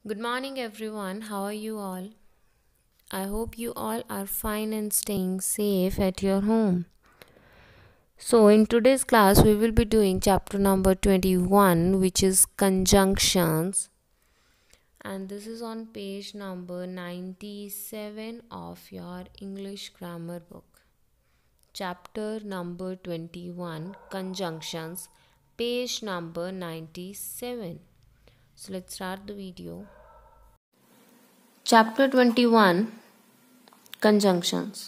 Good morning, everyone. How are you all? I hope you all are fine and staying safe at your home. So, in today's class, we will be doing chapter number 21, which is conjunctions, and this is on page number 97 of your English grammar book. Chapter number 21, conjunctions, page number 97. So, let's start the video. Chapter 21, conjunctions.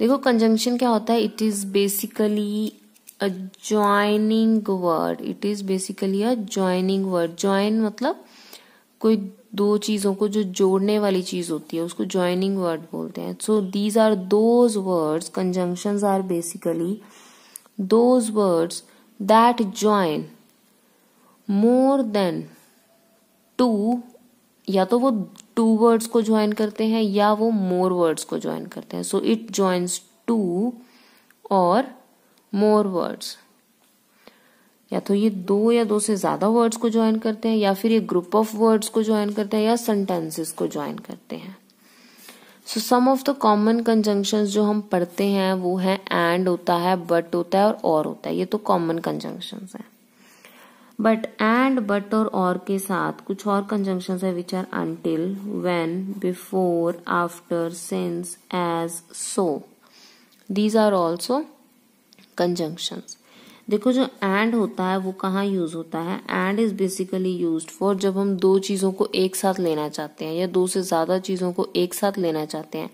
देखो conjunction क्या होता है. It is basically a joining word. It is basically a joining word. Join मतलब कोई दो चीजों को जो जोड़ने वाली चीज होती है उसको जॉइनिंग वर्ड बोलते हैं. So these are those words. Conjunctions are basically those words that join more than two. या तो वो टू वर्ड्स को ज्वाइन करते हैं या वो मोर वर्ड्स को ज्वाइन करते हैं. सो इट ज्वाइंस टू और मोर वर्ड्स. या तो ये दो या दो से ज्यादा वर्ड्स को ज्वाइन करते हैं या फिर ये ग्रुप ऑफ वर्ड्स को ज्वाइन करते हैं या सेंटेंसेस को ज्वाइन करते हैं. सो सम ऑफ द कॉमन कंजंक्शंस जो हम पढ़ते हैं वो है एंड होता है, बट होता है और होता है. ये तो कॉमन कंजंक्शंस हैं. बट एंड, बट और के साथ कुछ और कंजंक्शंस है which are until, when, before, after, since, as, so. These are also conjunctions. देखो जो एंड होता है वो कहाँ यूज होता है. And is basically used for जब हम दो चीजों को एक साथ लेना चाहते हैं या दो से ज्यादा चीजों को एक साथ लेना चाहते हैं.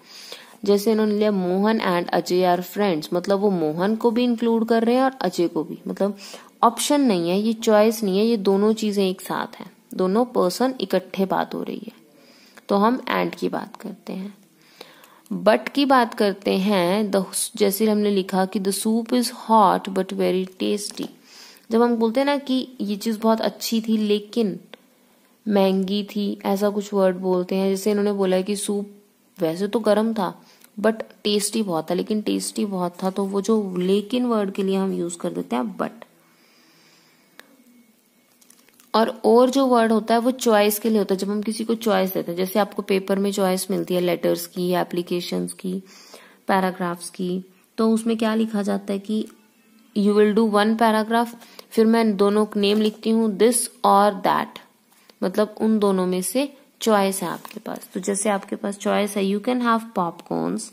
जैसे इन्होंने लिया Mohan and Ajay are friends. मतलब वो मोहन को भी इंक्लूड कर रहे हैं और अजय को भी. मतलब ऑप्शन नहीं है, ये चॉइस नहीं है, ये दोनों चीजें एक साथ हैं. दोनों पर्सन इकट्ठे बात हो रही है तो हम एंड की बात करते हैं. बट की बात करते हैं जैसे हमने लिखा कि the soup is hot but very tasty. जब हम बोलते हैं ना कि ये चीज बहुत अच्छी थी लेकिन महंगी थी, ऐसा कुछ वर्ड बोलते हैं. जैसे इन्होंने बोला कि सूप वैसे तो गर्म था बट टेस्टी बहुत था. लेकिन टेस्टी बहुत था तो वो जो लेकिन वर्ड के लिए हम यूज कर देते हैं बट. और जो वर्ड होता है वो चॉइस के लिए होता है. जब हम किसी को चॉइस देते हैं, जैसे आपको पेपर में चॉइस मिलती है लेटर्स की, एप्लीकेशंस की, पैराग्राफ्स की, तो उसमें क्या लिखा जाता है कि you will do one paragraph. फिर मैं दोनों नेम लिखती हूँ, दिस और दैट. मतलब उन दोनों में से चॉइस है आपके पास. तो जैसे आपके पास चॉइस है, यू कैन हैव पॉपकॉर्न्स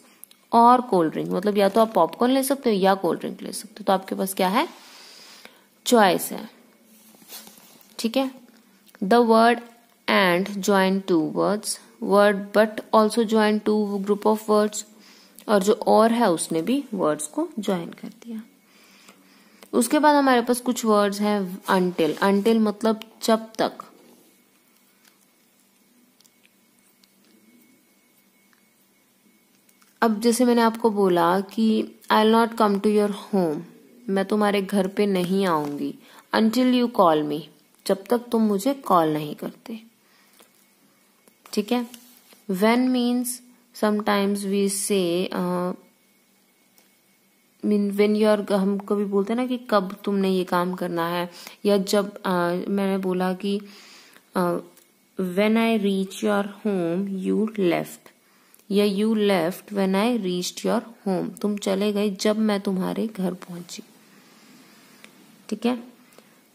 और कोल्ड ड्रिंक. मतलब या तो आप पॉपकॉर्न ले सकते हो या कोल्ड ड्रिंक ले सकते हो. तो आपके पास क्या है, चॉइस है. ठीक है. The word and join two words. Word but also join two group of words. और जो और है उसने भी वर्ड्स को ज्वाइन कर दिया. उसके बाद हमारे पास कुछ वर्ड्स हैं अंटिल. अंटिल मतलब जब तक. अब जैसे मैंने आपको बोला कि I will not come to your home. मैं तुम्हारे घर पे नहीं आऊंगी. Until you call me. जब तक तुम मुझे कॉल नहीं करते. ठीक है. When means sometimes we say when you are. हम कभी बोलते हैं ना कि कब तुमने ये काम करना है. या जब मैंने बोला कि when I reach your home you left. या you left when I reached your home. तुम चले गए जब मैं तुम्हारे घर पहुंची. ठीक है.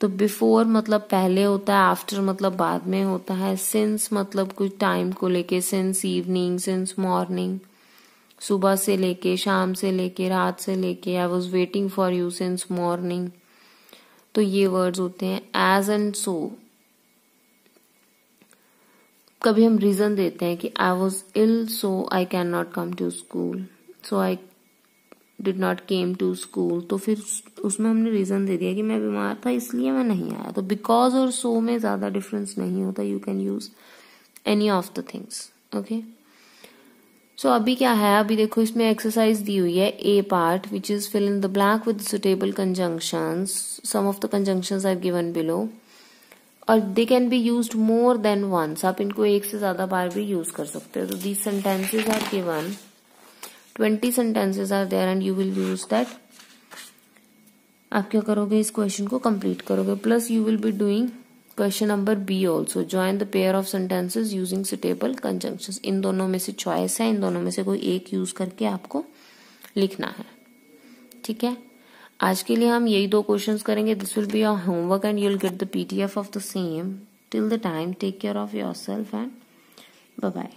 तो बिफोर मतलब पहले होता है, आफ्टर मतलब बाद में होता है, सिंस मतलब कुछ टाइम को लेके, सिंस इवनिंग, सिंस मॉर्निंग, सुबह से लेके, शाम से लेके, रात से लेके. I was waiting for you since morning. तो ये वर्ड्स होते हैं. As and so. कभी हम रीजन देते हैं कि I was ill so I can not come to school. So I did not came to school. तो फिर उसमें हमने रीजन दे दिया कि मैं बीमार था इसलिए मैं नहीं आया. तो बिकॉज और सो में ज्यादा डिफरेंस नहीं होता. You can use any of the things. Okay. So अभी क्या है, अभी देखो इसमें एक्सरसाइज दी हुई है a part which is fill in the blank with suitable conjunctions. Some of the conjunctions are given below और they can be used more than once. आप इनको एक से ज्यादा बार भी यूज कर सकते हो. तो these sentences are given. 20 sentences are there and you will use that. आप क्या करोगे, इस क्वेश्चन को कंप्लीट करोगे. Plus you will be doing question number B also, join the pair of sentences using suitable conjunctions. इन दोनों में से चॉइस है, इन दोनों में से कोई एक यूज करके आपको लिखना है। ठीक है, आज के लिए हम यही 2 क्वेश्चंस करेंगे। This will be your homework and you will get the PDF of the same. Till the time, take care of yourself and bye bye.